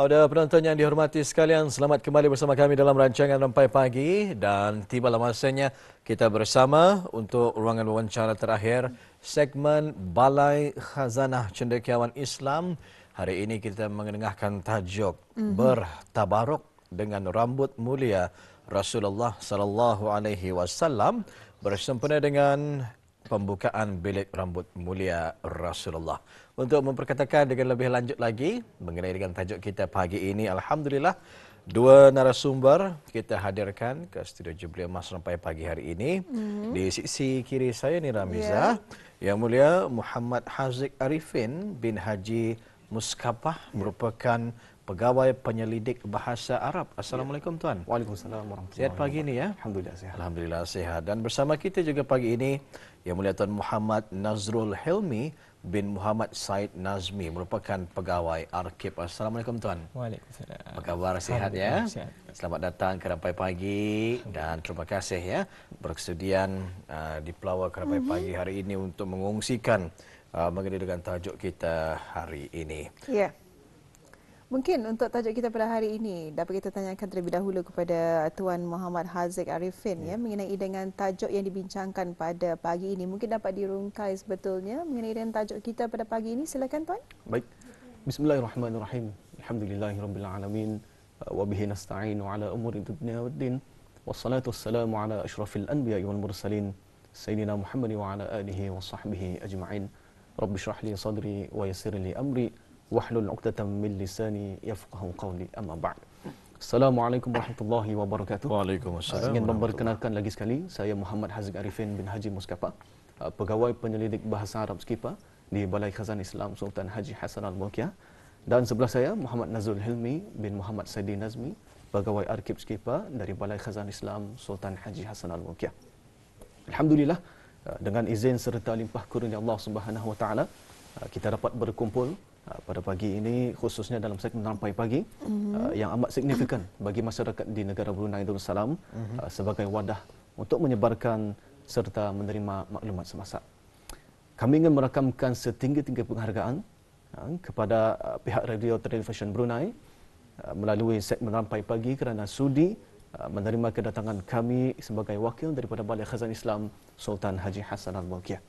Ada penonton yang dihormati sekalian, selamat kembali bersama kami dalam rancangan Rampai Pagi dan tibalah masanya kita bersama untuk ruangan wawancara terakhir segmen Balai Khazanah Cendekiawan Islam. Hari ini kita mengenengahkan tajuk Bertabaruk dengan Rambut Mulia Rasulullah sallallahu alaihi wasallam bersempena dengan pembukaan bilik rambut mulia Rasulullah. Untuk memperkatakan dengan lebih lanjut lagi mengenai dengan tajuk kita pagi ini, alhamdulillah dua narasumber kita hadirkan ke studio Jubilee Emas Rampai Pagi hari ini. Di sisi kiri saya ni Ramiza, Yang Mulia Muhammad Haziq Arifin bin Haji Muskapah merupakan pegawai penyelidik bahasa Arab. Assalamualaikum tuan. Waalaikumsalam warahmatullahi Sihat pagi ini ya? Alhamdulillah sihat. Alhamdulillah sihat. Dan bersama kita juga pagi ini Yang Mulia Tuan Muhammad Nazrul Hilmi bin Muhammad Said Nazmi merupakan pegawai Arkib. Assalamualaikum tuan. Waalaikumsalam. Apa khabar, sihat ya? Sihat. Selamat datang ke Rampai Pagi dan terima kasih ya berkesudian di Pelawar ke Rampai Pagi hari ini untuk mengungsikan mengenai dengan tajuk kita hari ini. Ya. Mungkin untuk tajuk kita pada hari ini dapat kita tanyakan terlebih dahulu kepada Tuan Muhammad Haziq Arifin ya mengenai dengan tajuk yang dibincangkan pada pagi ini. Mungkin dapat dirungkai sebetulnya mengenai dengan tajuk kita pada pagi ini. Silakan tuan. Baik. Bismillahirrahmanirrahim. Alhamdulillahirabbil alamin wa bihi nasta'inu ala umuri dunya waddin. Wassalatu wassalamu ala asyrafil anbiya'i wal mursalin sayyidina Muhammad wa ala alihi wa sahbihi ajma'in. Rabbi shrah li sadri wa yassir li amri wahlul 'uqdatam min lisani yafqahu qawli, amma ba'd. Assalamualaikum warahmatullahi wabarakatuh. Waalaikumsalam. Ingin memperkenalkan lagi sekali, saya Muhammad Haziq Arifin bin Haji Muskapah, pegawai penyelidik bahasa Arab Skipa di Balai Khazanah Islam Sultan Haji Hassan Al-Bolkiah. Dan sebelah saya Muhammad Nazrul Hilmi bin Muhammad Said Nazmi, pegawai Arkib Skipa dari Balai Khazanah Islam Sultan Haji Hassan Al-Bolkiah. Alhamdulillah, dengan izin serta limpah kurnia Allah Subhanahu wa taala, kita dapat berkumpul pada pagi ini khususnya dalam segmen Rampai Pagi yang amat signifikan bagi masyarakat di negara Brunei Darussalam sebagai wadah untuk menyebarkan serta menerima maklumat semasa. Kami ingin merakamkan setinggi-tinggi penghargaan kepada pihak Radio Television Brunei melalui segmen Rampai Pagi kerana sudi menerima kedatangan kami sebagai wakil daripada Balai Khazanah Islam Sultan Haji Hassan Al-Bolkiah.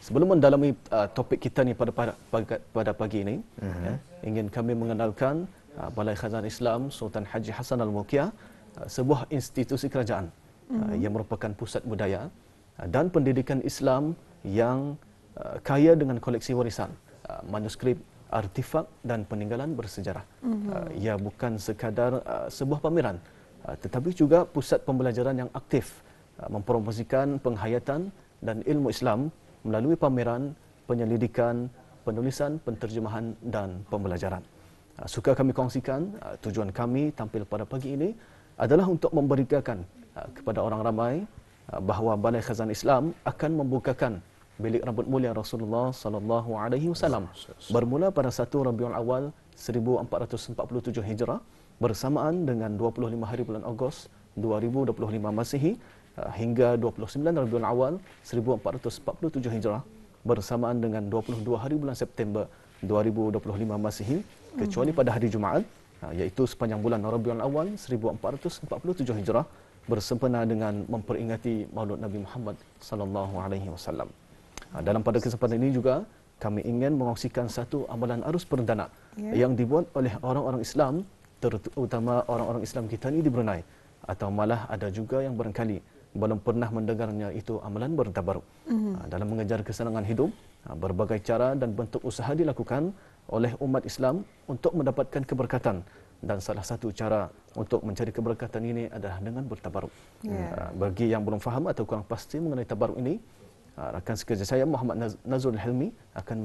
Sebelum mendalami topik kita ni pada pagi ini, ingin kami mengenalkan Balai Khazanah Islam Sultan Haji Hassan Al-Bolkiah, sebuah institusi kerajaan yang merupakan pusat budaya dan pendidikan Islam yang kaya dengan koleksi warisan, manuskrip, artifak dan peninggalan bersejarah. Ia bukan sekadar sebuah pameran, tetapi juga pusat pembelajaran yang aktif mempromosikan penghayatan dan ilmu Islam melalui pameran, penyelidikan, penulisan, penterjemahan dan pembelajaran. Suka kami kongsikan, tujuan kami tampil pada pagi ini adalah untuk memberikan kepada orang ramai bahawa Balai Khazanah Islam akan membukakan bilik rambut mulia Rasulullah sallallahu alaihi wasallam bermula pada 1 Rabiul Awal 1447 Hijrah bersamaan dengan 25 hari bulan Ogos 2025 Masihi hingga 29 Rabiul Awal 1447 Hijrah bersamaan dengan 22 hari bulan September 2025 Masihi kecuali pada hari Jumaat iaitu sepanjang bulan Rabiul Awal 1447 Hijrah bersempena dengan memperingati Maulud Nabi Muhammad sallallahu alaihi wasallam. Dalam pada kesempatan ini juga kami ingin mengongsikan satu amalan arus perdana yang dibuat oleh orang-orang Islam, terutama orang-orang Islam kita ni di Brunei, atau malah ada juga yang barangkali belum pernah mendengarnya, itu amalan bertabaruk. Dalam mengejar kesenangan hidup, berbagai cara dan bentuk usaha dilakukan oleh umat Islam untuk mendapatkan keberkatan, dan salah satu cara untuk mencari keberkatan ini adalah dengan bertabaruk. Bagi yang belum faham atau kurang pasti mengenai tabaruk ini, rakan sekerja saya Muhammad Nazrul Hilmi akan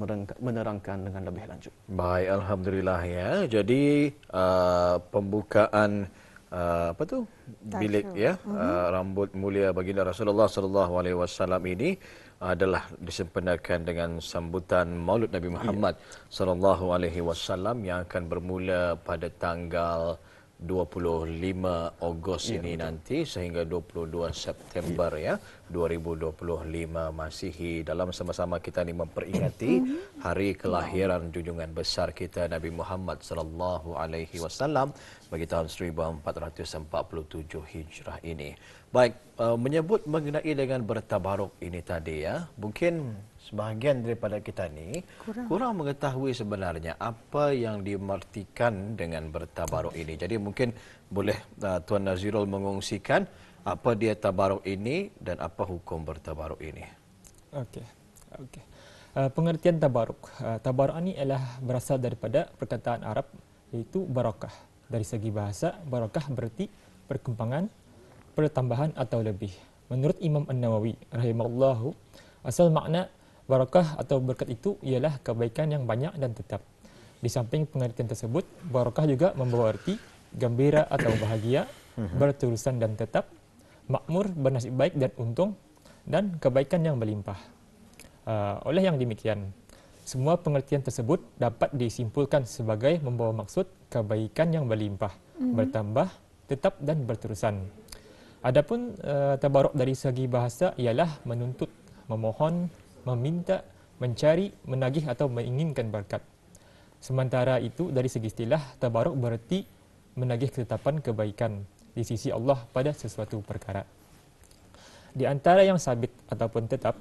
menerangkan dengan lebih lanjut. Baik, alhamdulillah ya. Jadi pembukaan bilik ya rambut mulia baginda Rasulullah sallallahu alaihi wasallam ini adalah disempurnakan dengan sambutan Maulud Nabi Muhammad sallallahu alaihi wasallam yang akan bermula pada tanggal 25 Ogos ini nanti sehingga 22 September ya 2025 Masihi. Dalam sama-sama kita ni memperingati hari kelahiran junjungan besar kita Nabi Muhammad sallallahu alaihi wasallam bagi tahun 1447 Hijrah ini. Baik, menyebut mengenai dengan bertabaruk ini tadi ya. Mungkin sebahagian daripada kita ni kurang mengetahui sebenarnya apa yang dimartikan dengan bertabaruk ini. Jadi mungkin boleh Tuan Nazirul mengongsikan apa dia tabaruk ini dan apa hukum bertabaruk ini. Okey. Pengertian tabaruk. Tabaruk ini adalah berasal daripada perkataan Arab iaitu barakah. Dari segi bahasa, barakah berarti perkembangan, pertambahan atau lebih. Menurut Imam An-Nawawi rahimahullahu, asal makna barakah atau berkat itu ialah kebaikan yang banyak dan tetap. Di samping pengertian tersebut, barakah juga membawa arti gembira atau bahagia, berterusan dan tetap, makmur, bernasib baik dan untung, dan kebaikan yang berlimpah. Oleh yang demikian, semua pengertian tersebut dapat disimpulkan sebagai membawa maksud kebaikan yang berlimpah, bertambah, tetap dan berterusan. Adapun tabaruk dari segi bahasa ialah menuntut, memohon, meminta, mencari, menagih atau menginginkan berkat. Sementara itu dari segi istilah, tabaruk berarti menagih ketetapan kebaikan di sisi Allah pada sesuatu perkara. Di antara yang sabit ataupun tetap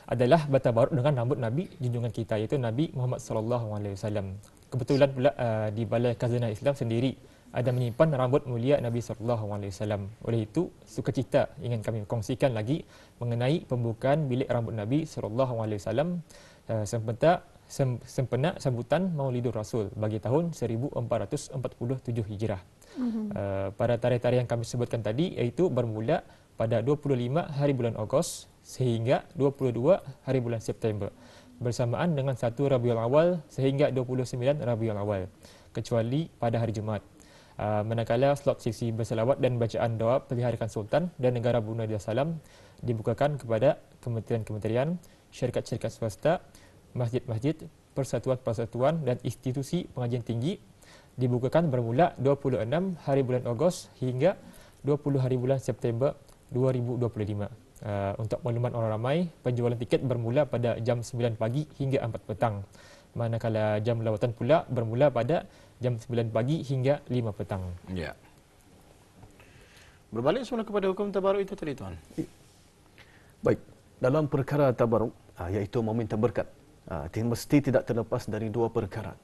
adalah bertabaruk dengan rambut Nabi junjungan kita iaitu Nabi Muhammad sallallahu alaihi wasallam. Kebetulan pula di Balai Khazanah Islam sendiri ada menyimpan rambut mulia Nabi SAW. Oleh itu, sukacita ingin kami kongsikan lagi mengenai pembukaan bilik rambut Nabi SAW sempena sambutan Maulidur Rasul bagi tahun 1447 Hijrah. Pada tarikh-tarikh yang kami sebutkan tadi iaitu bermula pada 25 hari bulan Ogos sehingga 22 hari bulan September bersamaan dengan 1 Rabiul Awal sehingga 29 Rabiul Awal kecuali pada hari Jumaat. Manakala slot sesi berselawat dan bacaan doa Peliharakan Sultan dan Negara Brunei Darussalam dibukakan kepada kementerian-kementerian, syarikat-syarikat swasta, masjid-masjid, persatuan-persatuan dan institusi pengajian tinggi dibukakan bermula 26 hari bulan Ogos hingga 20 hari bulan September 2025. Untuk makluman orang ramai, penjualan tiket bermula pada jam 9 pagi hingga 4 petang. Manakala jam lawatan pula bermula pada jam 9 pagi hingga 5 petang. Ya. Berbalik semula kepada hukum tabaruk itu tadi Tuan. Baik, dalam perkara tabaruk iaitu meminta berkat, mesti tidak terlepas dari dua perkara.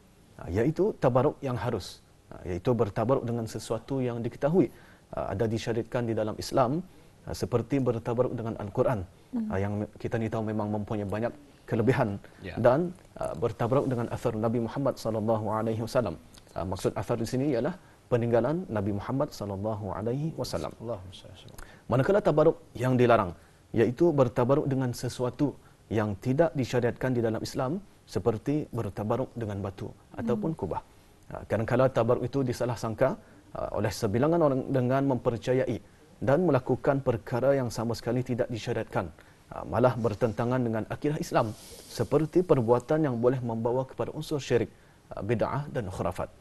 Iaitu tabaruk yang harus, iaitu bertabaruk dengan sesuatu yang diketahui ada disyariatkan di dalam Islam, seperti bertabaruk dengan Al-Quran yang kita ni tahu memang mempunyai banyak kelebihan, dan bertabaruk dengan athar Nabi Muhammad sallallahu alaihi wasallam. Maksud athar di sini ialah peninggalan Nabi Muhammad sallallahu alaihi wasallam. Manakala tabaruk yang dilarang iaitu bertabaruk dengan sesuatu yang tidak disyariatkan di dalam Islam seperti bertabaruk dengan batu ataupun kubah. Kadang-kadang tabaruk itu disalah sangka oleh sebilangan orang dengan mempercayai dan melakukan perkara yang sama sekali tidak disyariatkan, malah bertentangan dengan akidah Islam seperti perbuatan yang boleh membawa kepada unsur syirik, bid'ah dan khurafat.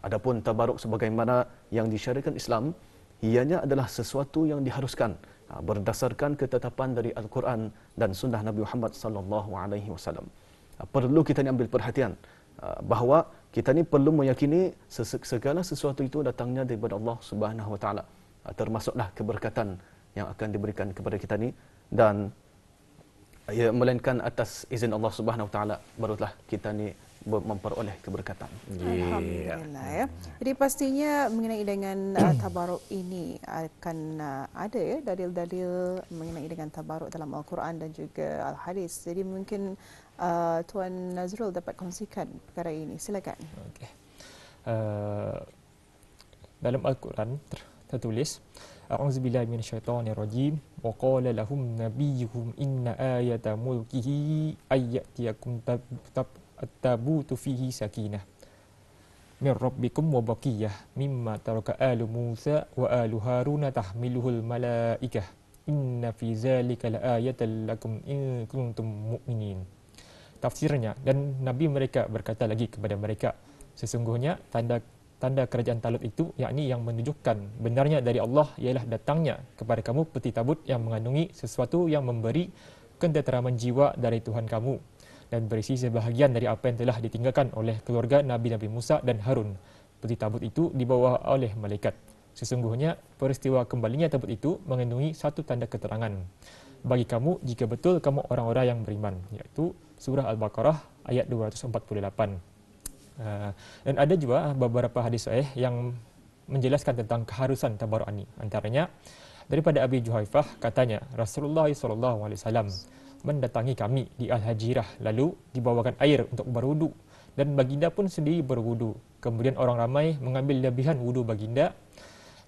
Adapun tabaruk sebagaimana yang disyariatkan Islam, ianya adalah sesuatu yang diharuskan berdasarkan ketetapan dari Al-Quran dan sunnah Nabi Muhammad sallallahu alaihi wasallam. Perlu kita ni ambil perhatian bahawa kita ni perlu meyakini segala sesuatu itu datangnya daripada Allah Subhanahu wa taala. Termasuklah keberkatan yang akan diberikan kepada kita ni, dan melainkan atas izin Allah Subhanahu wa taala barulah kita ni memperoleh keberkatan. Alhamdulillah ya. Jadi pastinya mengenai dengan tabaruk ini akan ada ya dalil-dalil mengenai dengan tabaruk dalam Al-Quran dan juga Al-Hadis. Jadi mungkin Tuan Nazrul dapat kongsikan perkara ini. Silakan. Okey. Dalam Al-Quran tertulis, A'udzubillahi minasyaitonirrajim, wa qala lahum nabiyyuhum inna ayata mulkihi ayyatiyakum at-tabutu fihi sakinah min rabbikum wa baqiyah mimma taraka alu Musa wa alu Haruna tahmiluhul malaikah inna fi zalika laayatan lakum in kuntum mu'minin. tafsirnya, dan Nabi mereka berkata lagi kepada mereka, sesungguhnya tanda kerajaan Talut itu, yakni yang menunjukkan benarnya dari Allah, ialah datangnya kepada kamu peti tabut yang mengandungi sesuatu yang memberi ketenteraman jiwa dari Tuhan kamu dan berisi sebahagian dari apa yang telah ditinggalkan oleh keluarga Nabi Musa dan Harun. Peti tabut itu dibawa oleh malaikat. Sesungguhnya peristiwa kembalinya tabut itu mengandungi satu tanda keterangan bagi kamu jika betul kamu orang-orang yang beriman, iaitu surah Al-Baqarah ayat 248. Dan ada juga beberapa hadis sahih yang menjelaskan tentang keharusan tabarruk ini. Antaranya daripada Abi Juhaifah, katanya Rasulullah SAW mendatangi kami di Al-Hajirah, lalu dibawakan air untuk berwudu dan baginda pun sendiri berwudu. Kemudian orang ramai mengambil lebihan wudu baginda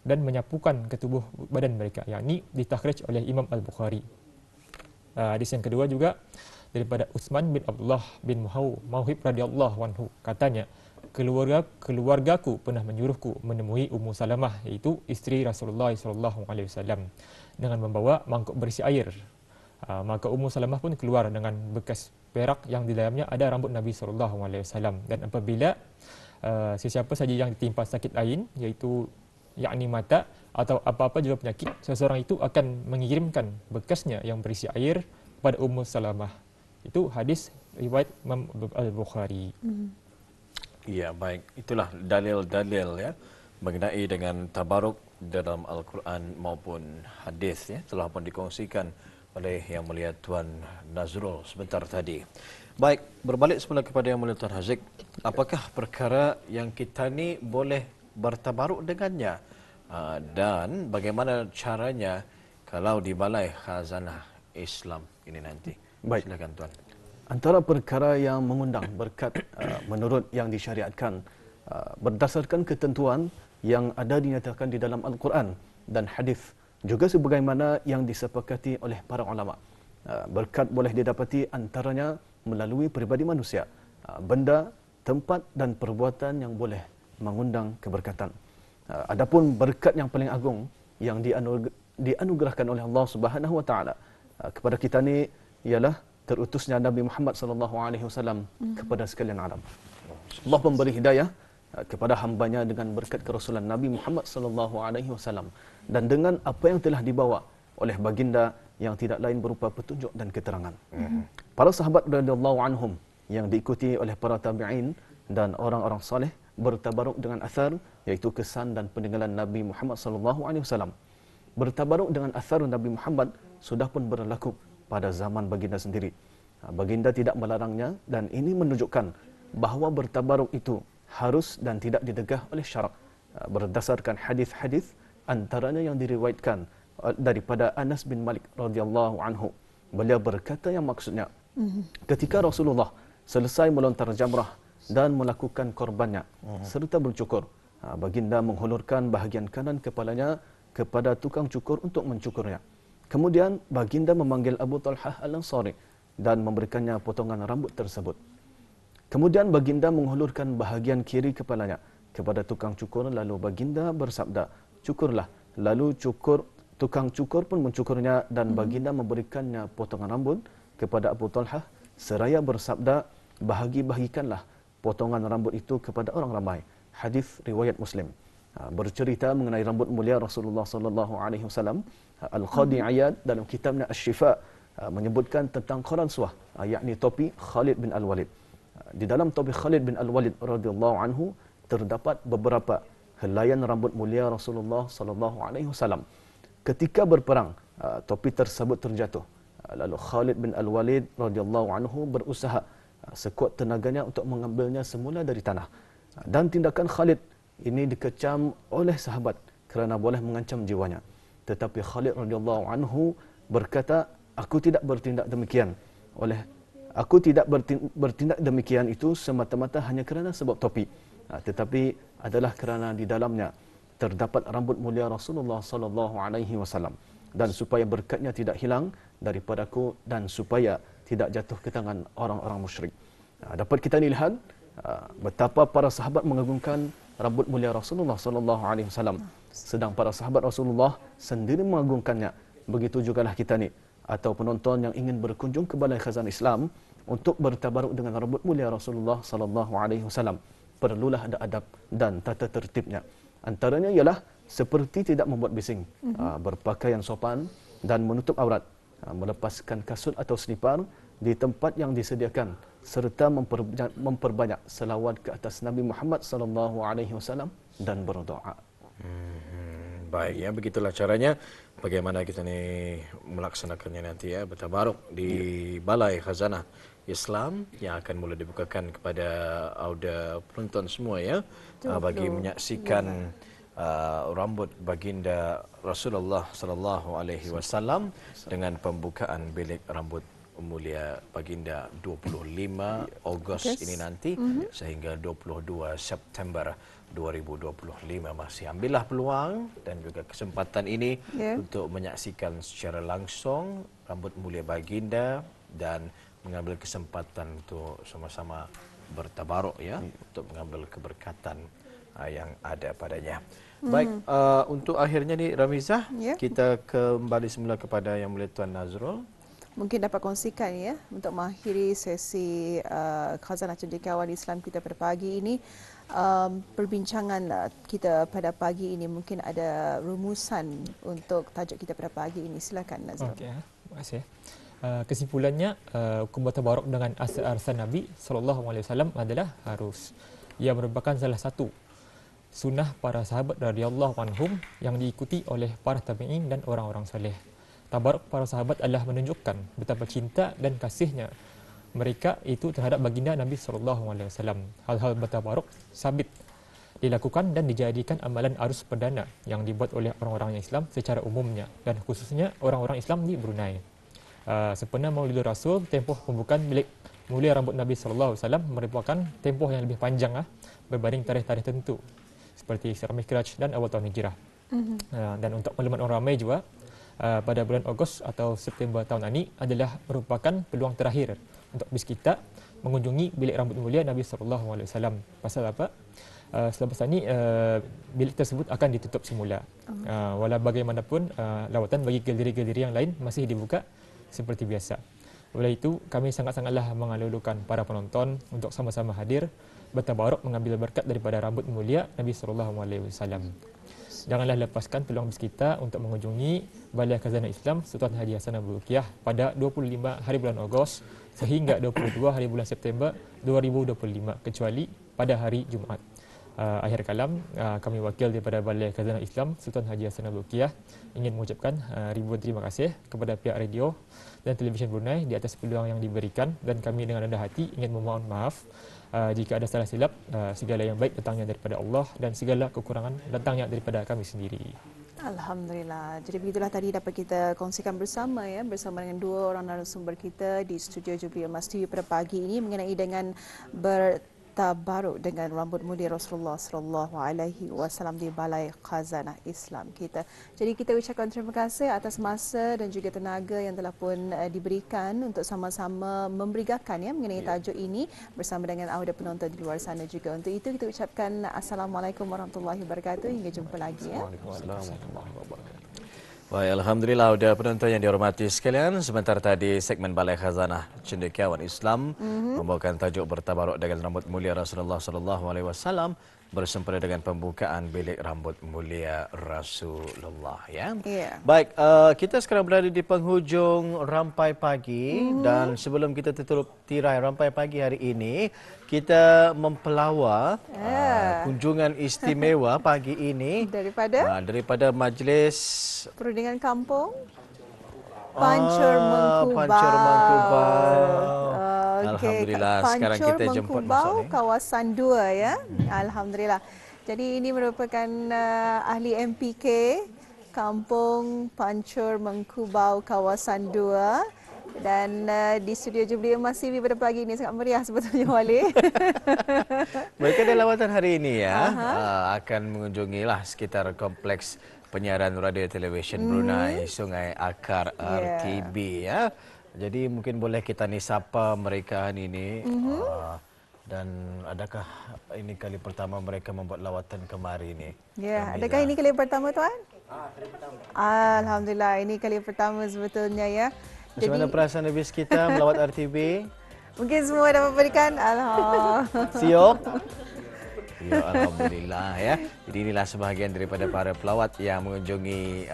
dan menyapukan ke tubuh badan mereka, yakni ditakhrij oleh Imam Al-Bukhari. Hadis yang kedua juga daripada Utsman bin Abdullah bin Mauhib radhiyallahu anhu, katanya keluargaku pernah menyuruhku menemui Ummu Salamah, iaitu isteri Rasulullah SAW, dengan membawa mangkuk berisi air. Maka Ummu Salamah pun keluar dengan bekas perak yang di dalamnya ada rambut Nabi SAW. Dan apabila sesiapa saja yang ditimpa sakit ain, iaitu yakni mata atau apa-apa juga penyakit, seseorang itu akan mengirimkan bekasnya yang berisi air kepada Ummu Salamah. Itu hadis riwayat Imam Al-Bukhari. Ya, baik. Itulah dalil-dalil ya mengenai dengan tabaruk dalam Al-Quran maupun hadis ya, telah pun dikongsikan oleh Yang Mulia Tuan Nazrul sebentar tadi. Baik, berbalik semula kepada Yang Mulia Tuan Haziq, apakah perkara yang kita ni boleh bertabaruk dengannya? Dan bagaimana caranya kalau di Balai Khazanah Islam ini nanti? Baik. Silakan Tuan. Antara perkara yang mengundang berkat menurut yang disyariatkan berdasarkan ketentuan yang ada dinyatakan di dalam Al-Quran dan hadis, juga sebagaimana yang disepakati oleh para ulama. Berkat boleh didapati antaranya melalui peribadi manusia, benda, tempat dan perbuatan yang boleh mengundang keberkatan. Adapun berkat yang paling agung yang dianugerahkan oleh Allah Subhanahu wa taala kepada kita ni ialah terutusnya Nabi Muhammad SAW kepada sekalian alam. Allah memberi hidayah kepada hambanya dengan berkat kerasulan Nabi Muhammad SAW dan dengan apa yang telah dibawa oleh baginda yang tidak lain berupa petunjuk dan keterangan. Para sahabat radhiyallahu anhum yang diikuti oleh para tabi'in dan orang-orang saleh bertabaruk dengan athar, iaitu kesan dan peninggalan Nabi Muhammad SAW. Bertabaruk dengan athar Nabi Muhammad sudah pun berlaku pada zaman baginda sendiri. Baginda tidak melarangnya dan ini menunjukkan bahawa bertabaruk itu harus dan tidak didegah oleh syarak. Berdasarkan hadis-hadis antaranya yang diriwayatkan daripada Anas bin Malik radhiyallahu anhu. Beliau berkata yang maksudnya, ketika Rasulullah selesai melontar jamrah dan melakukan korbannya serta bercukur, baginda menghulurkan bahagian kanan kepalanya kepada tukang cukur untuk mencukurnya. Kemudian baginda memanggil Abu Talhah Al-Ansari dan memberikannya potongan rambut tersebut. Kemudian baginda menghulurkan bahagian kiri kepalanya kepada tukang cukur, lalu baginda bersabda, "Cukurlah." Lalu tukang cukur pun mencukurnya dan baginda memberikannya potongan rambut kepada Abu Talhah seraya bersabda, "Bahagi-bahagikanlah potongan rambut itu kepada orang ramai." Hadis riwayat Muslim. Bercerita mengenai rambut mulia Rasulullah SAW, Al-Qadi Iyad dalam kitabnya Asy-Syifa menyebutkan tentang Qaransuah, yakni topi Khalid bin Al-Walid. Di dalam topi Khalid bin Al-Walid radhiyallahu anhu terdapat beberapa helaian rambut mulia Rasulullah SAW. Ketika berperang, topi tersebut terjatuh. Lalu Khalid bin Al-Walid radhiyallahu anhu berusaha sekuat tenaganya untuk mengambilnya semula dari tanah. Dan tindakan Khalid ini dikecam oleh sahabat kerana boleh mengancam jiwanya. Tetapi Khalid radhiyallahu anhu berkata, aku tidak bertindak demikian itu semata-mata hanya kerana sebab topi, tetapi adalah kerana di dalamnya terdapat rambut mulia Rasulullah SAW, dan supaya berkatnya tidak hilang daripadaku dan supaya tidak jatuh ke tangan orang-orang musyrik. Dapat kita lihat betapa para sahabat mengagungkan rambut mulia Rasulullah SAW, sedang para sahabat Rasulullah sendiri mengagungkannya. Begitu jugalah kita ni atau penonton yang ingin berkunjung ke Balai Khazanah Islam untuk bertabaruk dengan rambut mulia Rasulullah sallallahu alaihi wasallam, perlulah ada adab dan tata tertibnya. Antaranya ialah seperti tidak membuat bising, berpakaian sopan dan menutup aurat, melepaskan kasut atau selipar di tempat yang disediakan, serta memperbanyak selawat ke atas Nabi Muhammad sallallahu alaihi wasallam dan berdoa. Baik ya, begitulah caranya bagaimana kita ni melaksanakannya nanti ya, bertabaruk di Balai Khazanah Islam yang akan mula dibukakan kepada auda penonton semua ya, bagi menyaksikan rambut baginda Rasulullah sallallahu alaihi wasallam dengan pembukaan bilik rambut mulia baginda 25 Ogos ini nanti sehingga 22 September 2025. Masih ambillah peluang dan juga kesempatan ini untuk menyaksikan secara langsung rambut mulia baginda dan mengambil kesempatan untuk sama-sama bertabaruk ya, untuk mengambil keberkatan yang ada padanya. Baik, untuk akhirnya ni Ramizah, kita kembali semula kepada Yang Mulia Tuan Nazrul. Mungkin dapat kongsikan ya untuk mengakhiri sesi Khazanah Cendekiawan Islam kita pada pagi ini. Perbincangan kita pada pagi ini, mungkin ada rumusan untuk tajuk kita pada pagi ini. Silakan Nazrul. Okey, terima kasih. Kesimpulannya, hukum bertabaruk dengan asal Nabi SAW adalah harus. Ia merupakan salah satu sunnah para sahabat radhiyallahu anhum yang diikuti oleh para tabi'in dan orang-orang soleh. Tabaruk para sahabat adalah menunjukkan betapa cinta dan kasihnya mereka itu terhadap baginda Nabi SAW. Hal-hal bertabaruk sabit dilakukan dan dijadikan amalan arus perdana yang dibuat oleh orang-orang Islam secara umumnya dan khususnya orang-orang Islam di Brunei. Sempena Maulidul Rasul, tempoh pembukaan bilik mulia rambut Nabi SAW merupakan tempoh yang lebih panjang berbanding tarikh-tarikh tertentu seperti Isra Mikraj dan awal tahun Hijrah. Dan untuk maklumat orang ramai juga, pada bulan Ogos atau September tahun ini adalah merupakan peluang terakhir untuk bis kita mengunjungi bilik rambut mulia Nabi SAW. Pasal apa? Selepas ini bilik tersebut akan ditutup semula. Walau bagaimanapun lawatan bagi galeri-galeri yang lain masih dibuka seperti biasa. Oleh itu, kami sangat-sangatlah mengalulukan para penonton untuk sama-sama hadir bertabaruk mengambil berkat daripada rambut mulia Nabi SAW. Janganlah lepaskan peluang bis kita untuk mengunjungi Balai Khazanah Islam Sultan Haji Hassanal Bolkiah pada 25 hari bulan Ogos sehingga 22 hari bulan September 2025 kecuali pada hari Jumaat. Akhir kalam, kami wakil daripada Balai Khazanah Islam Sultan Haji Hassanal Bolkiah ingin mengucapkan ribuan terima kasih kepada pihak radio dan televisyen Brunei di atas peluang yang diberikan, dan kami dengan rendah hati ingin memohon maaf jika ada salah silap. Segala yang baik datangnya daripada Allah dan segala kekurangan datangnya daripada kami sendiri. Alhamdulillah. Jadi begitulah tadi dapat kita kongsikan bersama ya, bersama dengan dua orang narasumber kita di studio Jubilee Emas TV pada pagi ini mengenai dengan bertabaruk dengan rambut mulia Rasulullah sallallahu alaihi wasallam di Balai Khazanah Islam kita. Jadi kita ucapkan terima kasih atas masa dan juga tenaga yang telah pun diberikan untuk sama-sama memberikan ya mengenai tajuk ini bersama dengan auda penonton di luar sana juga. Untuk itu kita ucapkan Assalamualaikum warahmatullahi wabarakatuh. Hingga jumpa lagi ya. Waalaikumsalam warahmatullahi wabarakatuh. Baik, Alhamdulillah sudah penonton yang dihormati sekalian. Sebentar tadi segmen Balai Khazanah Cendekiawan Islam membawakan tajuk bertabaruk dengan rambut mulia Rasulullah SAW bersempena dengan pembukaan bilik rambut mulia Rasulullah ya. Baik, kita sekarang berada di penghujung Rampai Pagi dan sebelum kita tutup tirai Rampai Pagi hari ini, kita mempelawa kunjungan istimewa pagi ini daripada Majlis Perundingan Kampung Pancur Mengkubau. Alhamdulillah, sekarang kita jemput masuk ni. Kawasan 2 ya. Alhamdulillah. Jadi ini merupakan ahli MPK Kampung Pancur Mengkubau Kawasan 2 dan di studio Jubilee Emas TV pada pagi ini sangat meriah sebetulnya Wali. Mereka ada lawatan hari ini ya, akan mengunjungilah sekitar kompleks penyiaran radio televisyen Brunei Sungai Akar RTB ya. Jadi mungkin boleh kita ni sapa mereka hari ini. Dan adakah ini kali pertama mereka membuat lawatan kemari ni? Ya, adakah ini kali pertama tuan? Kali pertama. Alhamdulillah, ini kali pertama sebetulnya ya. Macam mana perasaan habis kita melawat RTB? Mungkin semua dapat berikan. Siok. Ya, Alhamdulillah ya. Jadi inilah sebahagian daripada para pelawat yang mengunjungi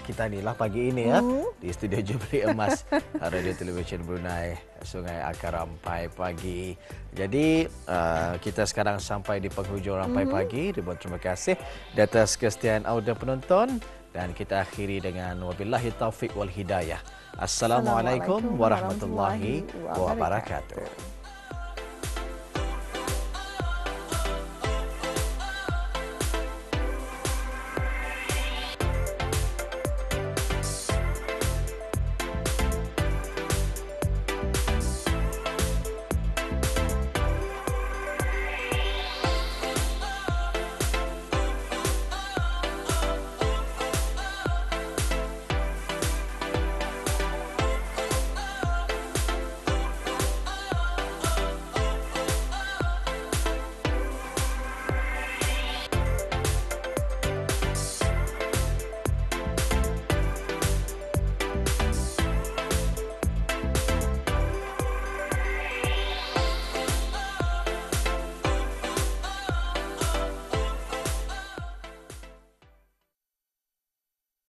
kita ni lah pagi ini ya di studio Jubilee Emas Radio Television Brunei Sungai Akar Rampai Pagi. Jadi kita sekarang sampai di penghujung Rampai Pagi. Ribuan terima kasih di atas kesetiaan audio penonton dan kita akhiri dengan wabillahi taufik wal hidayah. Assalamualaikum warahmatullahi wabarakatuh.